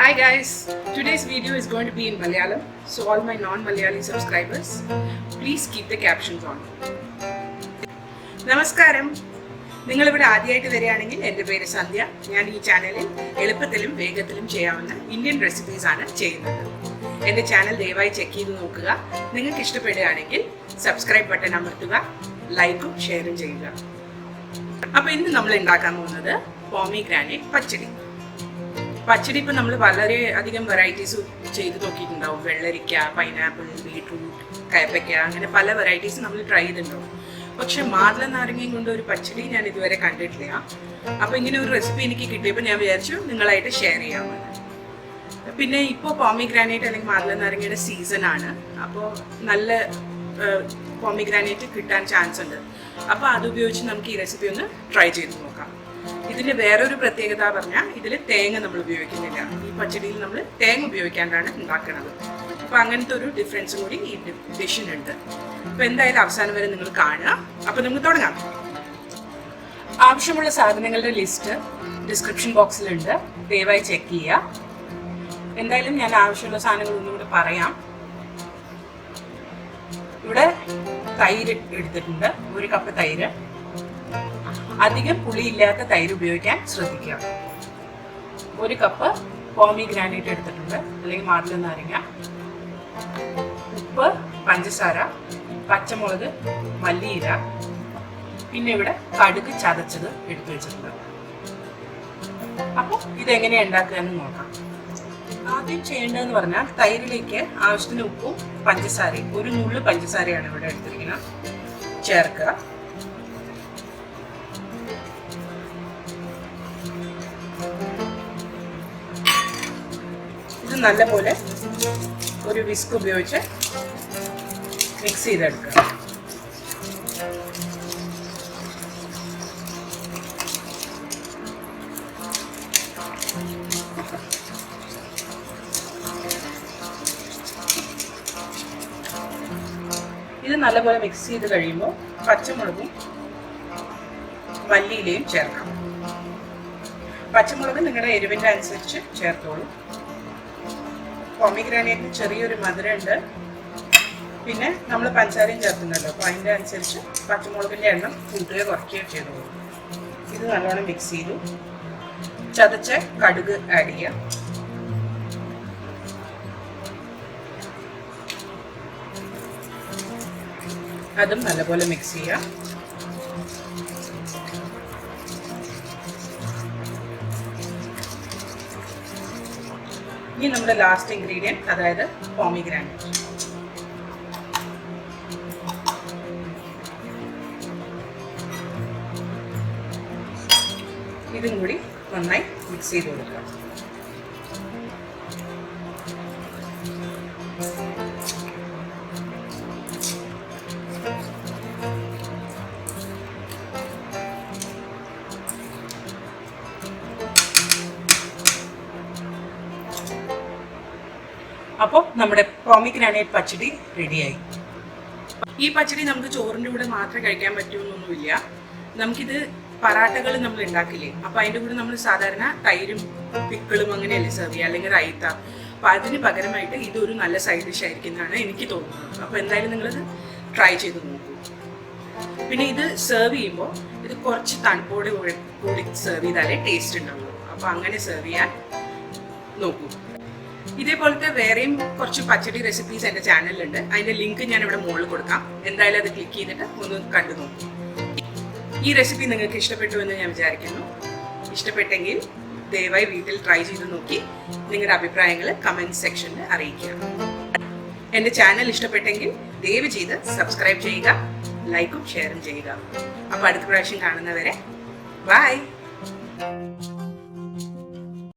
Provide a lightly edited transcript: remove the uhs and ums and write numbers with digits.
Hi guys, today's video is going to be in Malayalam, so all my non-Malayali subscribers, please keep the captions on. നമസ്കാരം. നിങ്ങളിവിടെ ആദ്യമായിട്ട് വരികയാണെങ്കിൽ എൻ്റെ പേര് സന്ധ്യ. ഞാൻ ഈ ചാനലിൽ എളുപ്പത്തിലും വേഗത്തിലും ചെയ്യാവുന്ന ഇന്ത്യൻ റെസിപ്പീസ് ആണ് ചെയ്യുന്നത്. എൻ്റെ ചാനൽ ദയവായി ചെക്ക് ചെയ്ത് നോക്കുക. നിങ്ങൾക്ക് ഇഷ്ടപ്പെടുകയാണെങ്കിൽ സബ്സ്ക്രൈബ് ബട്ടൺ അമർത്തുക, ലൈക്കും ഷെയറും ചെയ്യുക. അപ്പോൾ ഇന്ന് നമ്മൾ ഉണ്ടാക്കാൻ പോകുന്നത് പോമിഗ്രാനൈറ്റ് പച്ചടി. പച്ചടി ഇപ്പം നമ്മൾ വളരെ അധികം വെറൈറ്റീസ് ചെയ്ത് നോക്കിയിട്ടുണ്ടാവും. വെള്ളരിക്ക, പൈനാപ്പിൾ, ബീട്രൂട്ട്, കയ്പയ്ക്ക, അങ്ങനെ പല വെറൈറ്റീസ് നമ്മൾ ട്രൈ ചെയ്തിട്ടുണ്ടാവും. പക്ഷെ മാതള നാരങ്ങയും കൊണ്ട് ഒരു പച്ചടി ഞാൻ ഇതുവരെ കണ്ടിട്ടില്ല. അപ്പോൾ ഇങ്ങനെ ഒരു റെസിപ്പി എനിക്ക് കിട്ടിയപ്പോൾ ഞാൻ വിചാരിച്ചു നിങ്ങളായിട്ട് ഷെയർ ചെയ്യാമെന്ന്. പിന്നെ ഇപ്പോൾ പോമിഗ്രാനൈറ്റ് അല്ലെങ്കിൽ മാതള നാരങ്ങയുടെ സീസണാണ്. അപ്പോൾ നല്ല പോമിഗ്രാനൈറ്റ് കിട്ടാൻ ചാൻസ് ഉണ്ട്. അപ്പോൾ അതുപയോഗിച്ച് നമുക്ക് ഈ റെസിപ്പി ഒന്ന് ട്രൈ ചെയ്ത് നോക്കാം. ഇതിൻ്റെ വേറൊരു പ്രത്യേകത പറഞ്ഞാൽ ഇതിൽ തേങ്ങ നമ്മൾ ഉപയോഗിക്കുന്നില്ല. ഈ പച്ചടിയിൽ നമ്മൾ തേങ്ങ ഉപയോഗിക്കാണ്ടാണ് ഉണ്ടാക്കുന്നത്. അപ്പോൾ അങ്ങനത്തെ ഒരു ഡിഫറൻസും കൂടി ഈ ഡിഷിനുണ്ട്. അപ്പോൾ എന്തായാലും അവസാനം വരെ നിങ്ങൾ കാണുക. അപ്പോൾ നമുക്ക് തുടങ്ങാം. ആവശ്യമുള്ള സാധനങ്ങളുടെ ലിസ്റ്റ് ഡിസ്ക്രിപ്ഷൻ ബോക്സിലുണ്ട്, ദയവായി ചെക്ക് ചെയ്യുക. എന്തായാലും ഞാൻ ആവശ്യമുള്ള സാധനങ്ങൾ ഒന്നും കൂടെ പറയാം. ഇവിടെ തൈര് എടുത്തിട്ടുണ്ട്, 1 കപ്പ് തൈര്. അധികം പുളിയില്ലാത്ത തൈര് ഉപയോഗിക്കാൻ ശ്രദ്ധിക്കുക. 1 കപ്പ് പോമിഗ്രാനൈറ്റ് എടുത്തിട്ടുണ്ട്, അല്ലെങ്കിൽ മാതള നാരങ്ങ, ഉപ്പ്, പഞ്ചസാര, പച്ചമുളക്, മല്ലിയില, പിന്നെ ഇവിടെ കടുക് ചതച്ചത് എടുത്തു വെച്ചിട്ടുണ്ട്. അപ്പോൾ ഇതെങ്ങനെയാണ് ഉണ്ടാക്കുക എന്ന് നോക്കാം. ആദ്യം ചെയ്യേണ്ടതെന്ന് പറഞ്ഞാൽ തൈരിലേക്ക് ആവശ്യത്തിന് ഉപ്പും പഞ്ചസാരയും, 1 നുള്ളു പഞ്ചസാരയാണ് ഇവിടെ എടുത്തിരിക്കുന്നത്, ചേർക്കുക. ഇത് നല്ലപോലെ ഒരു വിസ്ക് ഉപയോഗിച്ച് മിക്സ് ചെയ്തെടുക്കുക. ഇത് നല്ലപോലെ മിക്സ് ചെയ്ത് കഴിയുമ്പോൾ പച്ചമുളകും മല്ലിയിലയും ചേർക്കാം. പച്ചമുളക് നിങ്ങളുടെ എരിവിൻ്റെ അനുസരിച്ച് ചേർത്തോളൂ. പോമിഗ്രാനൈറ്റിന് ചെറിയൊരു മധുരമുണ്ട്, പിന്നെ നമ്മൾ പഞ്ചസാരയും ചേർക്കുന്നുണ്ടല്ലോ, അപ്പോൾ അതിൻ്റെ അനുസരിച്ച് പച്ചമുളകിൻ്റെ എണ്ണം കൂട്ടുകയോ കുറയ്ക്കുകയോ ചെയ്തോളൂ. ഇത് നല്ലോണം മിക്സ് ചെയ്തു. ചതച്ച കടുക് ആഡ് ചെയ്യാം. അതും നല്ലപോലെ മിക്സ് ചെയ്യാം. ഇനി നമ്മുടെ ലാസ്റ്റ് ഇൻഗ്രീഡിയൻറ്റ്, അതായത് പോമിഗ്രാനൈറ്റ്. ഇതും കൂടി നന്നായി മിക്സ് ചെയ്ത് കൊടുക്കുക. അപ്പോൾ നമ്മുടെ പോമിഗ്രാനൈറ്റ് പച്ചടി റെഡിയായി. ഈ പച്ചടി നമുക്ക് ചോറിൻ്റെ കൂടെ മാത്രമേ കഴിക്കാൻ പറ്റുമെന്നൊന്നുമില്ല. നമുക്കിത് പറാട്ടകൾ നമ്മൾ ഉണ്ടാക്കില്ലേ, അപ്പോൾ അതിൻ്റെ കൂടെ നമ്മൾ സാധാരണ തൈരും പിക്കിളും അങ്ങനെയല്ലേ സെർവ് ചെയ്യുക, അല്ലെങ്കിൽ റൈത്ത. അപ്പോൾ അതിന് പകരമായിട്ട് ഇതൊരു നല്ല സൈഡ് ഡിഷ് ആയിരിക്കും എന്നാണ് എനിക്ക് തോന്നുന്നത്. അപ്പോൾ എന്തായാലും നിങ്ങളിത് ട്രൈ ചെയ്ത് നോക്കൂ. പിന്നെ ഇത് സെർവ് ചെയ്യുമ്പോൾ ഇത് കുറച്ച് തണുപ്പോടെ കൂടി സെർവ് ചെയ്താലേ ടേസ്റ്റ് ഉണ്ടാവുള്ളൂ. അപ്പോൾ അങ്ങനെ സെർവ് ചെയ്യാൻ നോക്കൂ. ഇതേപോലത്തെ വേറെയും കുറച്ച് പച്ചടി റെസിപ്പീസ് എൻ്റെ ചാനലിലുണ്ട്. അതിൻ്റെ ലിങ്ക് ഞാൻ ഇവിടെ മുകളിൽ കൊടുക്കാം. എന്തായാലും അത് ക്ലിക്ക് ചെയ്തിട്ട് ഒന്ന് കണ്ടു നോക്കൂ. ഈ റെസിപ്പി നിങ്ങൾക്ക് ഇഷ്ടപ്പെട്ടു എന്ന് ഞാൻ വിചാരിക്കുന്നു. ഇഷ്ടപ്പെട്ടെങ്കിൽ ദയവായി വീട്ടിൽ ട്രൈ ചെയ്ത് നോക്കി നിങ്ങളുടെ അഭിപ്രായങ്ങൾ കമൻറ്റ് സെക്ഷനിൽ അറിയിക്കുക. എൻ്റെ ചാനൽ ഇഷ്ടപ്പെട്ടെങ്കിൽ ദയവ് ചെയ്ത് സബ്സ്ക്രൈബ് ചെയ്യുക, ലൈക്കും ഷെയറും ചെയ്യുക. അപ്പോൾ അടുത്ത പ്രാവശ്യം കാണുന്നവരെ ബൈ.